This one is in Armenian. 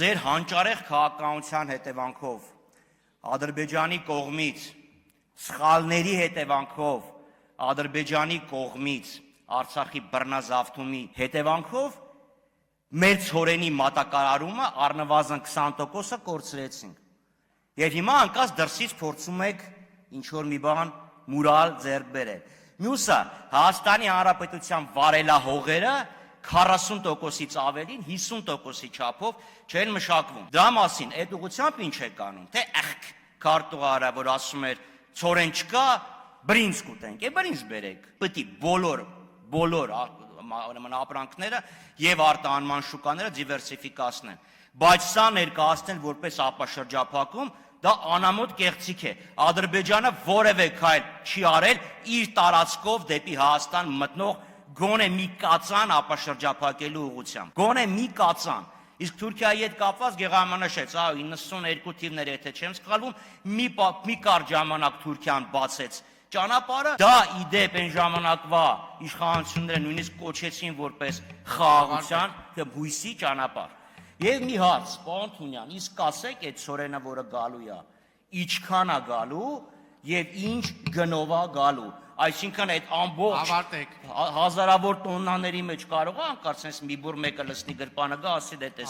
ձեր հանճարեղ քաղաքականության հետևանքով, Ադրբեջանի կողմից, սխալների հետևանքով, Ադրբեջանի կողմից, Արցախի բռնազավթումի հետևանքով, մեր ցորենի մատակարարումը առնվազն 20%-ը կորցրեցինք։ Եվ հիմա անկած դրսից փորձում եք ինչ-որ մի բան մուրալ ձեռք բերել։ Մյուսը, Հայաստանի Հանրապետության վարելահողերը 40%-ից ավելին 50%-ի չափով չեն մշակվում։ Դրա մասին այդ ուղղությամբ ինչ եք անում, թե քարտուղարը, որ ասում էր ցորեն չկա, բրինձ կուտենք, բրինձ բերեք։ Պետք է բոլոր ապրանքները եւ արտահանման շուկաները դիվերսիֆիկացնեն։ Բայց սա ներկայացնել որպես ապաշրջափակում, դա անամոթ կեղծիք է։ Ադրբեջանը որևէ քայլ չի արել իր տարածքով դեպի Հայաստան մտնող գոնե մի կածան ապաշրջափակելու ուղղությամբ։ Գոնե մի կածան։ Իսկ Թուրքիայի հետ կապված Գեղարմանաշեց, 92 թիվներ, եթե չեմ սխալվում, մի կարճ ժամանակ Թուրքիան բացեց ճանապարհը, դա իդեպ այն ժամանակվա իշխանությունները նույնիսկ կոչեցին որպես խաղաղության կամ հույսի ճանապարհ։ Եվ մի հարց, պարոն Թունյան, իսկ ասեք այդ ցորենը, որը գալու է, ինչքան է գալու եւ ինչ գնով է գալու։ Այսինքն այդ ամբողջ հազարավոր տոննաների մեջ կարող է անկարծես մի բուր մեկը լցնի գրպանը գա, ասի դե տես